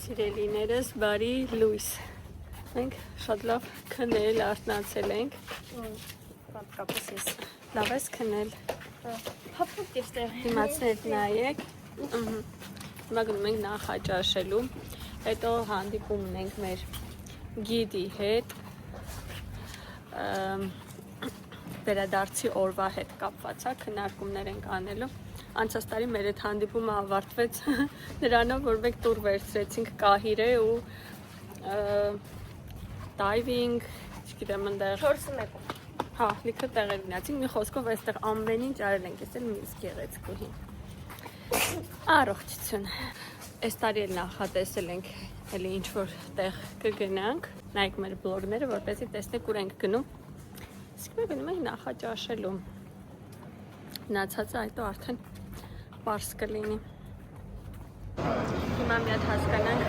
Սիրելիներս, բարի լույս։ Մենք շատ լավ քնել արթնացել ենք։ Պատկապես ես։ Լավ ես քնել։ Հապուկ ես տեղ։ Դիմացներ նայեք։ Հիմա գնում ենք նախաճաշելու։ Հետո հանդիպում ունենք մեր գիդի հետ։ Վերադարձի օրվա հետ կապված է, քննարկումներ ենք անելու։ Անցած տարի մեր այդ հանդիպումը ավարտվեց նրանով, որ մեկ տուր վերցրեցինք Կահիրե ու դայվինգ, չգիտեմ ընդեղ 4-1։ հա, լիքը տեղեր գնացինք, մի խոսքով այստեղ ամեն ինչ արել ենք, ես էլ միս գեղեցկուհի։ Առողջություն։ Այս տարի էլ նախատեսել ենք էլի ինչ-որ տեղ կգնանք, նայեք մեր բլոգները, որպեսզի տեսնեք ուր ենք գնում։ Իսկ մենք գնում ենք նախաճաշելու։ Մնացածը այդո արդեն պարզ կլինի։ Հիմա մի հատ հասկանանք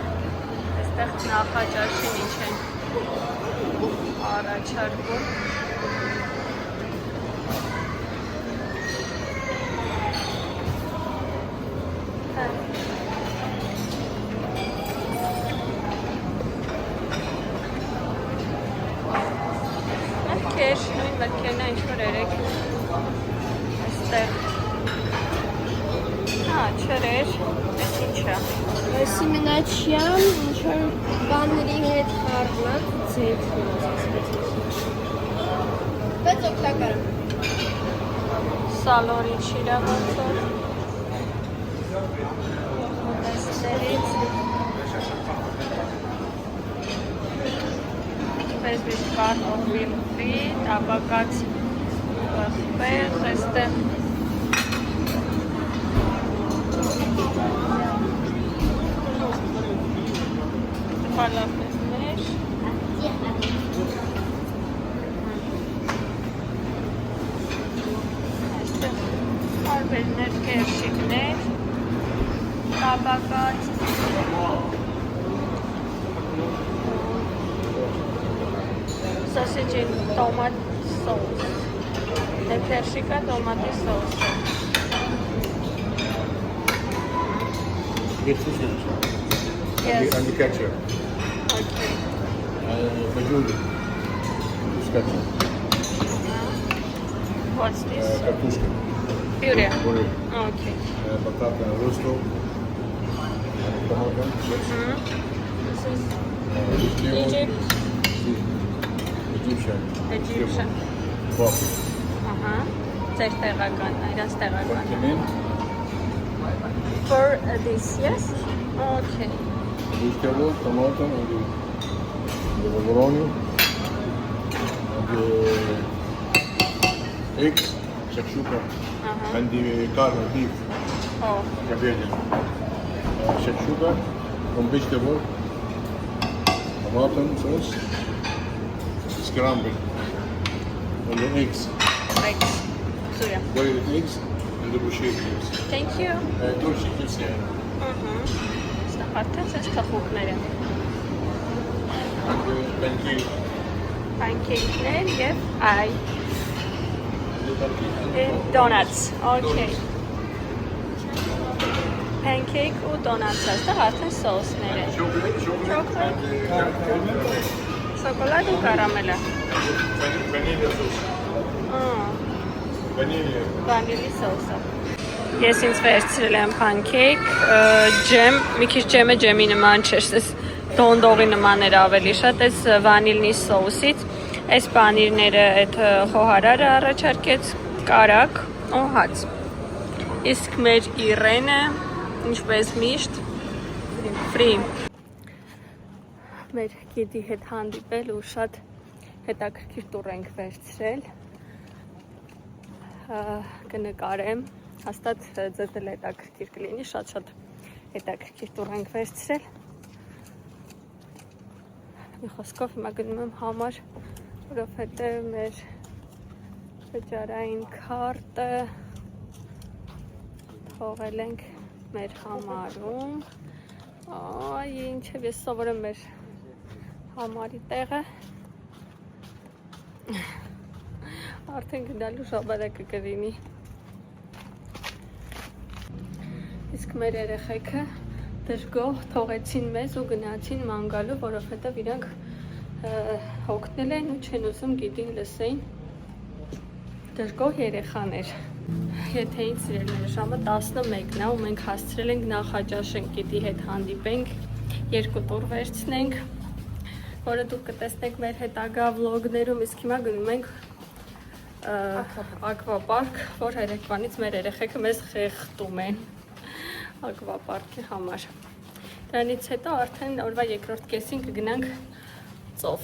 այստեղ նախաճաշին ինչ են առաջարկում։ Մրգեր, նույն մրգերն է ինչ-որ երեք այստեղ։ Հա, չրեր, այս ինչ է։ Սիմենաչյան, ինչ-որ բանների հետ խառնած ձեթ։ Բայց օգտակար է։ Սալորի չիրավացով։ Մտեսներից։ Պես միշտ կարտոֆիլ ֆրի, տապակած պղպեղ, այստեղ ֆալաֆելներ, այստեղ հարբերներ, կերշիկներ, տապակած sausage in tomato sauce. The persica tomato sauce. Get fish Yes. and the ketchup. Okay. Fajoli. Fish ketchup. What's this? Картошка. Puree. Puree. Okay. Batata rosto. Tomato. This is Lemon. Egypt. Egyptian. Egyptian. Coffee. Ձեր տեղական, իրաց տեղական։ Lemon. For this, yes? Okay. Vegetable, tomato, and the pepperoni. And the eggs, shakshuka. And the carne, beef. Oh. Говядина. Shakshuka, from vegetable, tomato sauce, scrambled, and the eggs. Eggs. Սուրյա։ Boiled eggs and the boucher eggs. Thank you. Two chickens here. Ստեղ արդեն այս թխուկներ են։ And the pancake. Pancake-ներ և այ։ And the pancake. Donuts, okay. Pancake ու donuts, այստեղ արդեն սոսներ են։ Chocolate. Chocolate. And the Շոկոլադ ու կարամելը։ vanilla sauce. Vanilla. Վանիլի սոսը։ Ես ինձ վերցրել եմ pancake, ջեմ, մի քիչ ջեմը ջեմի նման չէր, այս դոնդողի նման էր ավելի շատ, այս վանիլնի սոսից, այս պանիրները այդ խոհարարը առաջարկեց, կարակ ու հաց։ Իսկ մեր Իրենը, ինչպես միշտ, ֆրի։ Մեր գիդի հետ հանդիպել ու շատ հետաքրքիր տուր ենք վերցրել։ Կնկարեմ, հաստատ ձեզ էլ հետաքրքիր կլինի, շատ հետաքրքիր տուր ենք վերցրել։ Մի խոսքով հիմա գնում եմ համար, որովհետև մեր վճարային քարտը թողել ենք մեր համարում։ Այ ինչև ես սովորեմ մեր համարի տեղը։ Արդեն գնալու շաբաթը կլինի։ Իսկ մեր երեխեքը դժգոհ թողեցին մեզ ու գնացին ման գալու, որովհետև իրանք հոգնել են ու չեն ուզում գիտին լսեին դժգոհ երեխաներ։ Եթե ինձ սիրելիներ, ժամը 11-ն է ու մենք հասցրել ենք նախաճաշենք գիտի հետ հանդիպենք, 2 տուր վերցնենք, որը դուք կտեսնեք մեր հետագա վլոգներում, իսկ հիմա գնում ենք ակվապարկ, որ երեկվանից մեր երեխեքը մեզ խեղդում են ակվապարկի համար։ Դրանից հետո արդեն օրվա երկրորդ կեսին կգնանք ծով։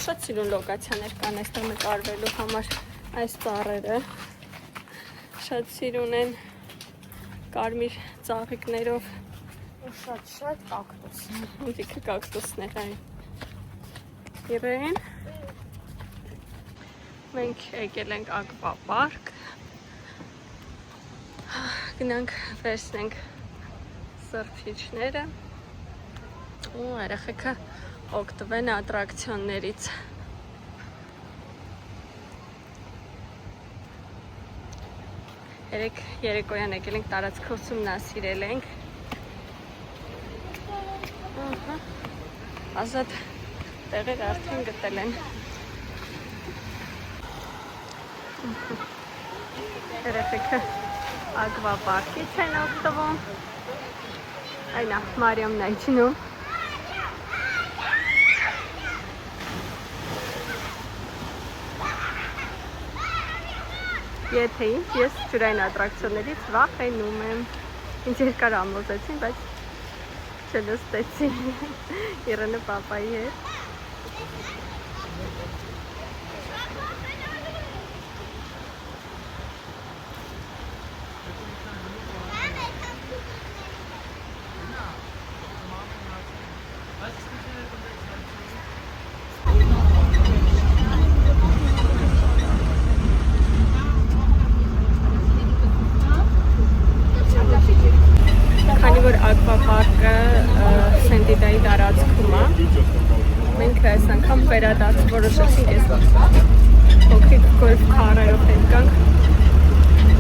Շատ սիրուն լոկացիաներ կան այստեղ նկարվելու համար, այս ծառերը շատ սիրուն են, կարմիր ծաղիկներով ու շատ կակտուս։ Ինքը կակտուսներ այն իրեն։ Մենք եկել ենք ակվապարկ, գնանք վերցնենք սրբիչները ու երեխեքը օգտվեն ատրակցիոններից։ Երեկոյան եկել ենք տարածքը ուսումնասիրել ենք։ Ազատ տեղեր արդեն գտել են։ Երեխեքը ակվապարկից են օգտվում։ Այնա, Մարիամն է իջնում։ Եթե ինձ, ես ջրային ատրակցիոններից վախենում եմ։ Ինչ երկար ամոզեցին, բայց չլստեցի Իրենը պապայի հետ։ Քանի որ ակվապարկը Սենտիդայի տարածքում է, մենք այս անգամ վերադարձ որոշեցինք այս փոքրիկ գոլֆ քարերով հետկանք,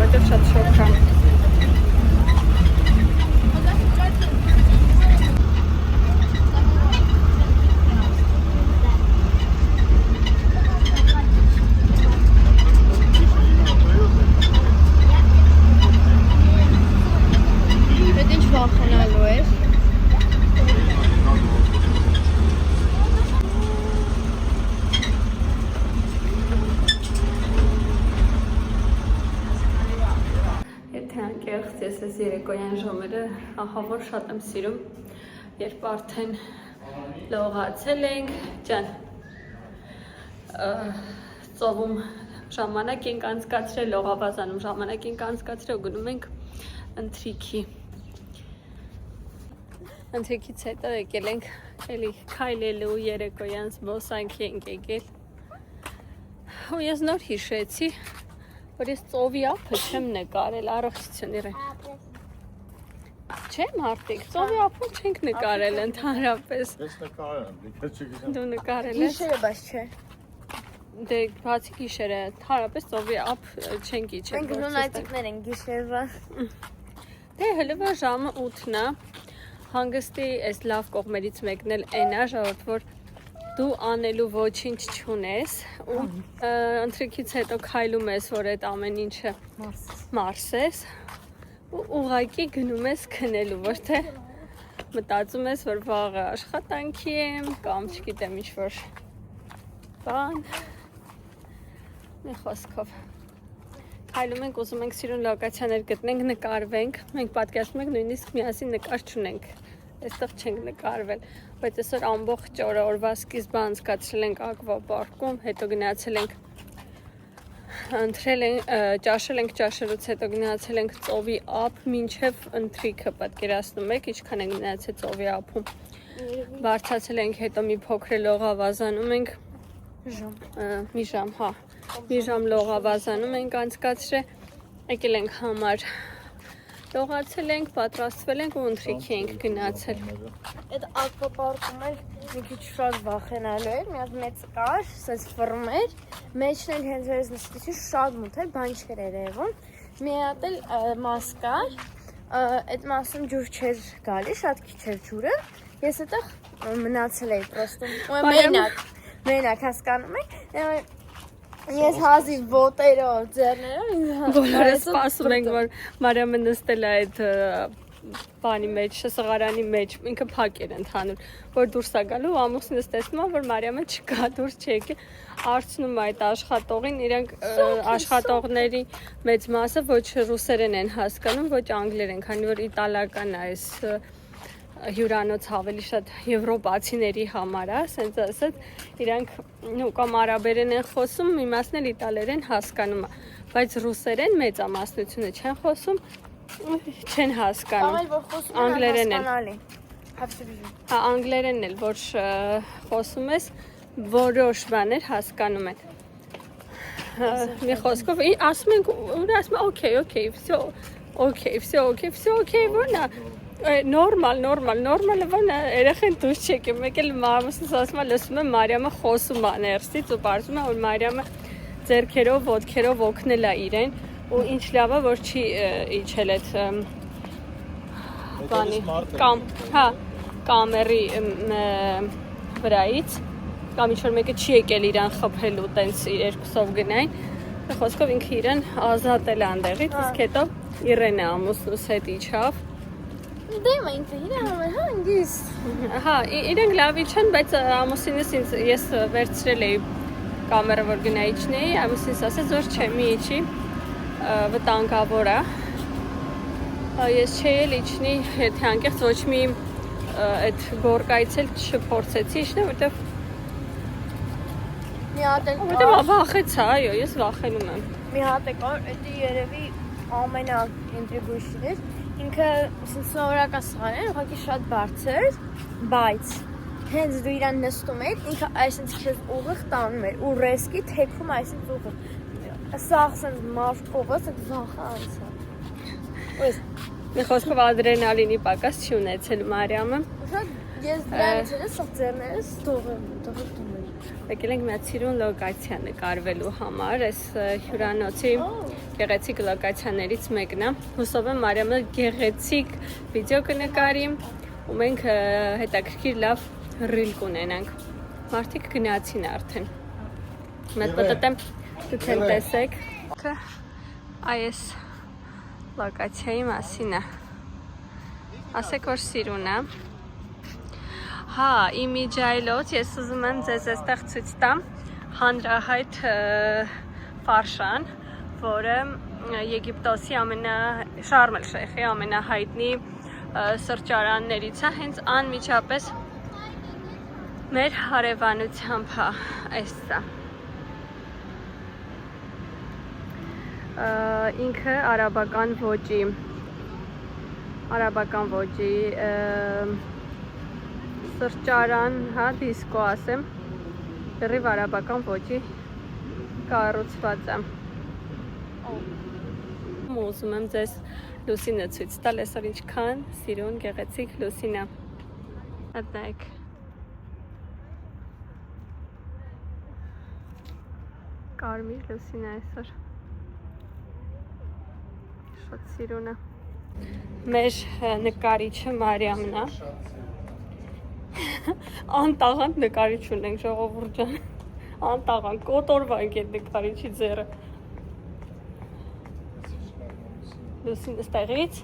որտեղ շատ շոգ է։ Պետք ինչ վախենալու էր։ Եթե անկեղծ ես այս երեկոյան ժամերը ահա որ շատ եմ սիրում, երբ արդեն լողացել ենք, ջան, ծովում ժամանակ ենք անցկացրել, լողավազանում ժամանակ ենք անցկացրել ու գնում ենք ընթրիքի։ Ընթրիքից հետո եկել ենք էլի քայլելու երեկոյան զբոսանքի ենք եկել։ Ու ես նոր հիշեցի, որ ես ծովի ափը չեմ նկարել, առողջություն իրեն։ Չէ, մարդիկ, ծովի ափը չենք նկարել ընդհանրապես։ Ես նկարել եմ, դիքը չգիտեմ։ Դու նկարել ես։ Գիշերը բայց չէ։ Դե բացի գիշերը, ընդհանրապես ծովի ափ չենք իջել։ Մենք լունատիկներ ենք գիշերվա։ Դե հələ ժամը 8-ն է։ Հանգստի այս լավ կողմերից մեկն էլ այն է, որ դու անելու ոչինչ չունես ու ընթրիքից հետո քայլում ես, որ այդ ամեն ինչը մարսես ու ուղղակի գնում ես քնելու, որ թե մտածում ես, որ վաղը աշխատանքի եմ կամ չգիտեմ ինչ-որ բան։ Մի խոսքով քայլում ենք, ուզում ենք սիրուն լոկացիաներ գտնենք, նկարվենք։ Մենք պատկերացնում ենք նույնիսկ միասին նկար չունենք։ Այստեղ չենք նկարվել, բայց այսօր ամբողջ օրը օրվա սկիզբը անցկացրել ենք ակվապարկում, հետո գնացել ենք ընթրել ենք, ճաշել ենք, ճաշելուց հետո գնացել ենք ծովի ափ, մինչև ընթրիքը, պատկերացնում եք, ինչքան ենք գնացել ծովի ափում։ Բարձրացել ենք, հետո մի փոքր լողավազանում ենք, մի ժամ լողավազանում ենք անցկացրել, եկել ենք համար Լողացել ենք, պատրաստվել ենք ու ընթրիքի ենք գնացել։ Այդ ակվապարկում էլ մի քիչ շատ վախենալու էր, մի հատ մեծ կար, սենց ֆռում էր, մեջն էլ հենց այս նստեցի շատ մութ էր, բան չէր երևում։ Մի հատ էլ մաս կար, այդ մասում ջուր չէր գալի, շատ քիչ էր ջուրը։ Ես այդտեղ մնացել էի պրոստում։ Մենակ հասկանում եք։ Ես հազի ոտերով, ձեռներով բոլորս սպասում ենք, որ Մարիամը նստել է այդ բանի մեջ, սղարանի մեջ, ինքը փակ էր ընդհանուր, որ դուրս է գալու, ամուսինս տեսնում է, որ Մարիամը չկա, դուրս չեկի, հարցնում է այդ աշխատողին, իրենք աշխատողների մեծ մասը ոչ ռուսերեն են հասկանում, ոչ անգլերեն, քանի որ իտալական է այս հյուրանոց ավելի շատ եվրոպացիների համար է, ասենց ասած, իրանք կամ արաբերեն են խոսում, մի մասն էլ իտալերեն հասկանում է, բայց ռուսերեն մեծամասնությունը չեն խոսում, չեն հասկանում, անգլերեն են, անգլերեն էլ, որ խոսում ես, որոշ բաներ հասկանում են, մի խոսքով, ասում ենք, օքեյ, վсё, որն է, նորմալ, վանա երեխեն դուրս չեկեմ, մեկ էլ ամուսինս ասում է, լսում եմ Մարիամը խոսում է ներսից ու պարզում է, որ Մարիամը ձեռքերով, ոտքերով օգնել է իրեն ու ինչ լավ է, որ չի իջել այդ բանի կամերի վրայից կամ ինչ-որ մեկը չի եկել իրան խփելու տենց երկուսով գնային, խոսքով ինքը իրան ազատել է անդեղից, իսկ հետո Իրենը ամուսնուս հետ իջավ Դեմ ինքը իրան հանգիս։ Հա, իրենք լավ իջան, բայց ամուսինս ես վերցրել էի կամերը, որ գնա իջնեի, ամուսինս ասեց, որ չէ, մի իջի, վտանգավոր է։ Ես չէի էլ իջնի, եթե անկեղծ ոչ մի այդ գորկայից էլ չփորձեցի իջնել, որտեվ մի հատ էլ որտեվ վախեցա, այո, ես վախենում եմ։ Մի հատ էլ կար, դա երևի ամենաինտրիգուշն էր։ Ինքը սովորական սեղան էր, ուղղակի շատ բարձր, բայց հենց դու իրան նստում ես, ինքը այսինքն քեզ ուղիղ տանում էր ու ռեսկի թեքում այսինքն ուղիղ։ Սաղ սենց մարդ կողը, սենց վախը անցա։ Մի խոսքով ադրենալինի պակաս չի ունեցել Մարիամը։ Ես դրանից էլ սաղ ձեռներս դողում էր։ Եկել ենք մի հատ սիրուն լոկացիա նկարվելու համար, այս հյուրանոցի գեղեցիկ լոկացիաներից մեկն է։ Հուսով եմ Մարիամը գեղեցիկ վիդեո կնկարի ու մենք հետաքրքիր լավ ռիլ կունենանք։ Մարդիկ գնացին արդեն։ Մեծ պատտեմ դուք են տեսեք։ Այս լոկացիայի մասին է։ Ասեք, որ սիրուն է։ Հա, իմիջայլոց ես ուզում եմ ձեզ այստեղ ցույց տամ հանրահայտ Ֆարշան, որը Եգիպտոսի Շարմ էլ-Շեյխի ամենահայտնի սրճարաններից է, հենց անմիջապես մեր հարևանությամբ է այստա։ Ինքը արաբական ոճի սրճարան, հա, դիսկո ասեմ, բերիվ արաբական ոճի կառուցված է։ Ուզում եմ ձեզ լուսինը ցույց տալ, այսօր ինչքան սիրուն գեղեցիկ լուսին է։ Հատեք։ Կարմիր լուսին է այսօր։ Շատ սիրուն է։ Մեր նկարիչը Մարիամն է։ Անտաղանդ նկարիչ ունենք, ժողովուրդ ջան, անտաղանդ, կոտորվանք այդ նկարիչի ձեռը։ Լուսին ստեղից,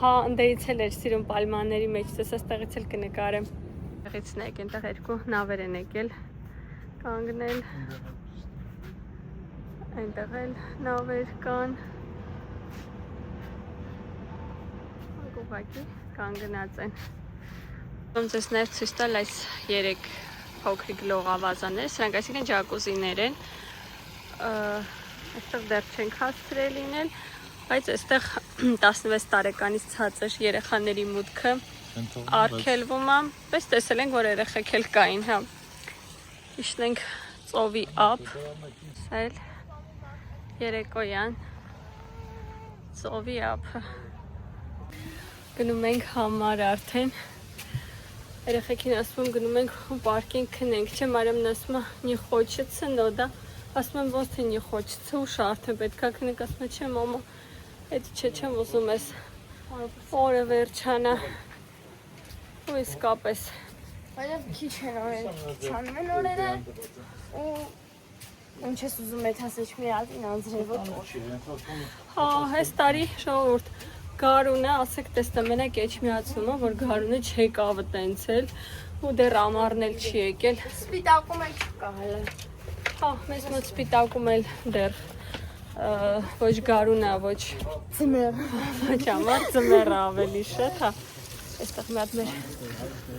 հա, ընդեղից էլ էր սիրուն պալմանների մեջ, տես ստեղից էլ կնկարեմ։ Տեղիցն եք, ենտեղ երկու նավեր են եկել, կանգնել, այնտեղ էլ նավեր կան, ուղղակի կանգնած են։ Ձեզ նաև ցույց տալ այս 3 փոքրիկ լողավազաններ, սրանք այսինքն ջակուզիներ են, այստեղ դեռ չենք հասցրել լինել, բայց այստեղ 16 տարեկանից ցածր երեխաների մուտքը արգելվում է, պես տեսել ենք, որ երեխեք էլ կային, հա, իջնենք ծովի ափ, սել երեկոյան ծովի ափը։ Գնում ենք համար արդեն։ Երեխեքին ասում եմ գնում ենք պարկինգ քնենք, չէ, Մարիամն ասում է «Не хочется», но да։ Ասում եմ ոնց թե «Не хочется», ուշ արդեն պետքա քնենք, ասում է «Չէ, մամա, այդ չէ, չեմ ուզում ես»։ Օրը վերջանա։ Ու իսկապես։ Բայց քիչ են օրերը, չանում են օրերը։ Ու ինչ ես ուզում այդ ասեչ մի հատ ինձրևոտ։ Հա, այս տարի ժողովուրդ գարունը, ասեք տեսնա, մենակ էջմիածնումը, որ գարունը չեկավ տենցել ու դեռ ամառն էլ չի եկել։ Սպիտակում էլ չկա հələ։ Հա, մեզ մոտ սպիտակում էլ դեռ ոչ գարունը, ոչ ձմեռ։ Ոչ ամառ, ձմեռը ավելի շատ, հա։ Այստեղ մի հատ մեր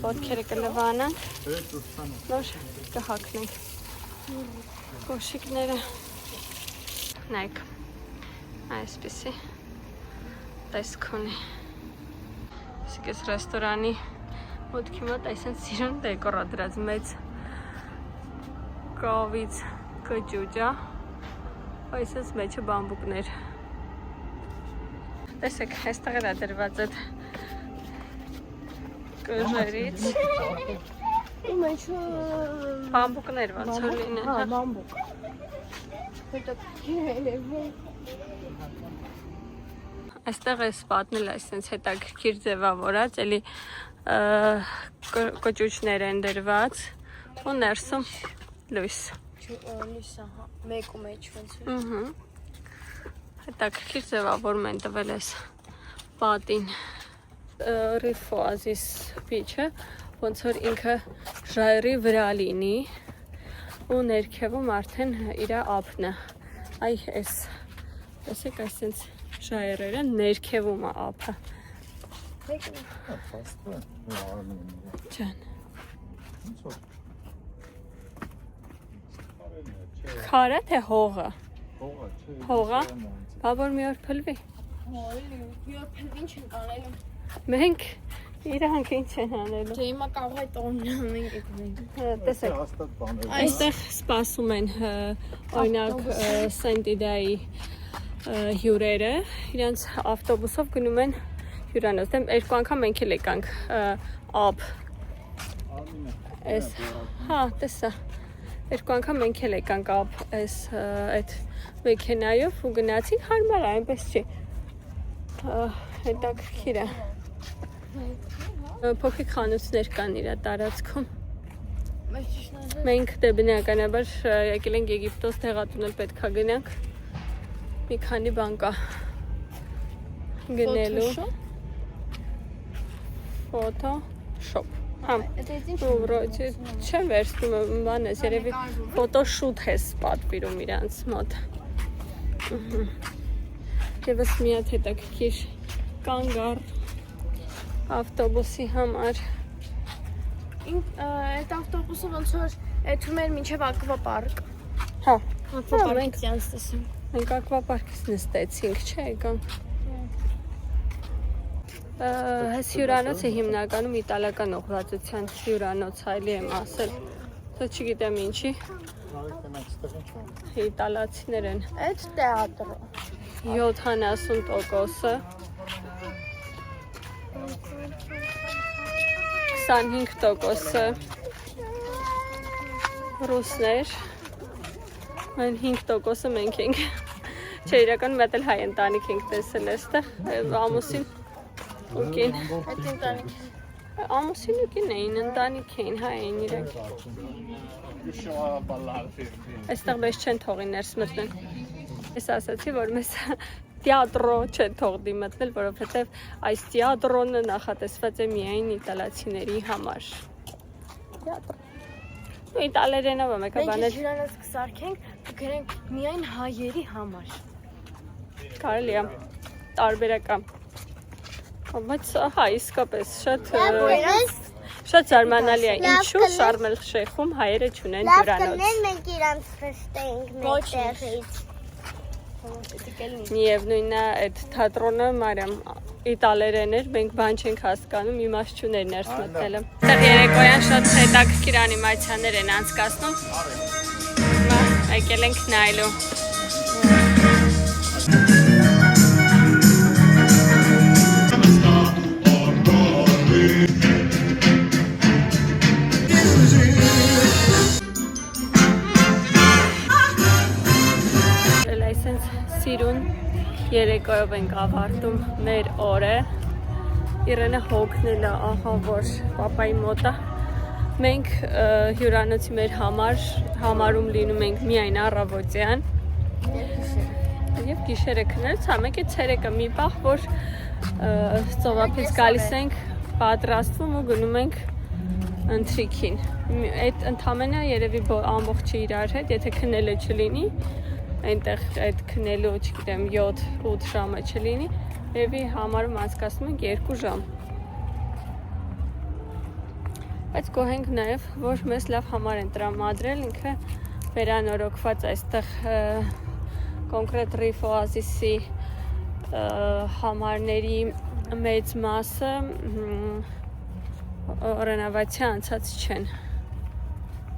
ոտքերը կլվանան, նոր կհակնենք կոշիկները, նայք, այսպիսի տեսք ունի, իսկ ես ռեստորանի մոտքի մոտ այսենց սիրուն դեկորա դրած մեծ կավից կճուճա, այսենց մեջը բամբուկներ, տեսեք, այստեղ էլա դրված այդ կժերից Ու մեջը բամբուկներ ոնց որ լինեն, հա, բամբուկ։ Հետո երևում։ Այստեղ էս պատնել այսենց հետաքրքիր ձևավորած, էլի կճուճներ են դրված ու ներսում լույս։ Լույսը, հա, մեկու մեջ ոնց է։ Ահա։ Հետաքրքիր ձևավորում են տվել էս պատին։ Ռիֆո ազիս պիչը, ոնց որ ինքը ժայռի վրա լինի ու ներքևում արդեն իր ափն է։ Այ էս, տեսեք այսենց ժայռերը ներքևում է ափը։ Ջան։ Քարը թե հողը։ Հողը։ Բա որ մի օր փլվի։ Մի օր փլվին չեն կանելու։ Մենք իրանք ինչ են անելու։ Չէ, հիմա կարող է տոնն անենք եկնենք։ Տեսեք։ Այստեղ սպասում են օրինակ Սենտիդայի հյուրերը, իրանց ավտոբուսով գնում են հյուրանոց։ Դեմ երկու անգամ մենք էլ եկանք ափ։ Էս, հա, տեսա։ Երկու անգամ մենք էլ եկանք ափ էս այդ մեքենայով ու գնացինք, հարմար է, այնպես չի։ Հետաքրքիր է։ Փոքրիկ խանութներ կան իր տարածքում։ Մենք դե բնականաբար եկել ենք Եգիպտոս, տեղատունել պետքա գնանք։ Մի քանի բան կա գնելու։ Ֆոտոշոփ։ Հա։ Չեմ վերցնում, բան ես, երևի ֆոտոշութ ես պատվիրում իրանց մոտ։ Եվս մի հատ հետաքրքիր կանգառ ավտոբուսի համար։ Այդ ավտոբուսը ոնց որ եթում էր մինչև ակվապարկ։ Հա, Ակվապարկից յանց տեսում։ մենք ակվապարկից նստեցինք, չէ, եկանք։ Այս հյուրանոցը հիմնականում իտալական ուղղվածության հյուրանոց այլի եմ ասել։ Դա չգիտեմ ինչի։ Իտալացիներ են։ Այդ թեատրը։ 70%-ը 25%-ը ռուսներ, այն 5%-ը մենք ենք։ Չէ, իրական մետ էլ հայ ընտանիք ենք տեսել այստեղ, ամուսին ու կին։ Այդ ընտանիք։ Ամուսին ու կին էին, ընտանիք էին, հայ էին իրենք։ Այստեղ մեզ չեն թողի ներս մտնեն։ Ես ասացի, որ մեզ թեատրո չեն թողնի մտնել, որովհետև այս թեատրոնը նախատեսված է միայն իտալացիների համար։ Թեատր։ Ու իտալերենով է մեկը բաներ։ Մենք հյուրանոց կսարքենք, կգրենք միայն հայերի համար։ Կարելի է, տարբերակ է։ Բայց հա, իսկապես շատ զարմանալի է, ինչու Շարմ էլ Շեյխում հայերը չունեն հյուրանոց։ Մենք իրանց խստեինք մեկտեղից։ Միևնույնն է, այդ թատրոնը Մարիամ իտալերեն էր, մենք բան չենք հասկանում, իմաստ չուներ ներս մտնելը։ Այստեղ երեկոյան շատ հետաքրքիր անիմացիաներ են անցկացնում։ Եկել ենք նայելու։ Այսպես սիրուն երեկոյով ենք ավարտում մեր օրը։ Իրենը հոգնել է, ահա որ պապայի մոտ է։ Մենք հյուրանոցի մեր համարում լինում ենք միայն առավոտյան և գիշերը քնելուց, մեկ է ցերեկը մի պահ, որ ծովափից գալիս ենք, պատրաստվում ու գնում ենք ընթրիքին։ Այդ ընդամենը երևի ամբողջը իրար հետ, եթե քնելը չլինի, այնտեղ այդ քնելու, չգիտեմ, 7-8 ժամը չլինի, երևի համարում անցկացնում ենք 2 ժամ։ Բայց գոհ ենք նաև, որ մեզ լավ համար են տրամադրել, ինքը վերանորոգված այստեղ կոնկրետ Reef Oasis-ի համարների մեծ մասը ռենովացիա անցած չեն,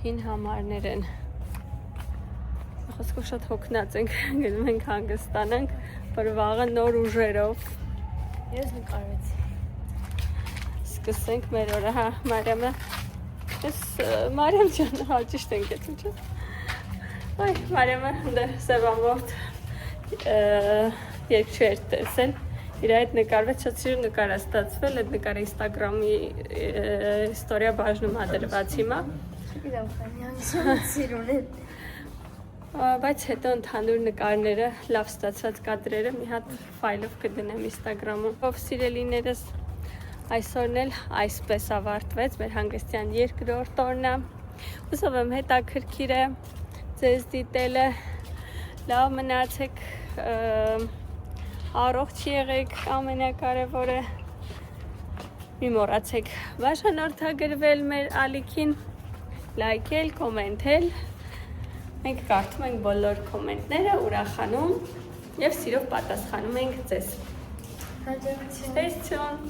հին համարներ են։ Խոսքով շատ հոգնած ենք, գնում ենք հանգստանանք, որ վաղը նոր ուժերով Ես նկարեցի։ Սկսենք մեր օրը, հա, Մարիամը, Մարիամ ջան, հա, ճիշտ ենք էցում չէ։ Այ, Մարիամը սևամորդ երկչու էր տեսել, իր այդ նկարվեց շատ սիրուն նկար է ստացվել, այդ նկարը Instagram-ի ստորիա բաժնում ադրված հիմա։ Չգիտեմ, քանյանից սիրուն է։ Բայց հետո ընդհանուր նկարները, լավ ստացված կադրերը մի հատ ֆայլով կդնեմ Instagram-ում։ Ով սիրելիներս, այսօրն էլ այսպես ավարտվեց մեր հանգստյան երկրորդ օրն է։ Հուսով եմ հետաքրքիր է ձեզ դիտելը, լավ մնացեք, առողջ եղեք, ամենակարևորը, մի մոռացեք բաժանորդագրվել մեր ալիքին, լայքել, կոմենտել, մենք կարդում ենք բոլոր կոմենտները, ուրախանում և սիրով պատասխանում ենք ձեզ։ Հաջողություն։ Տեսություն։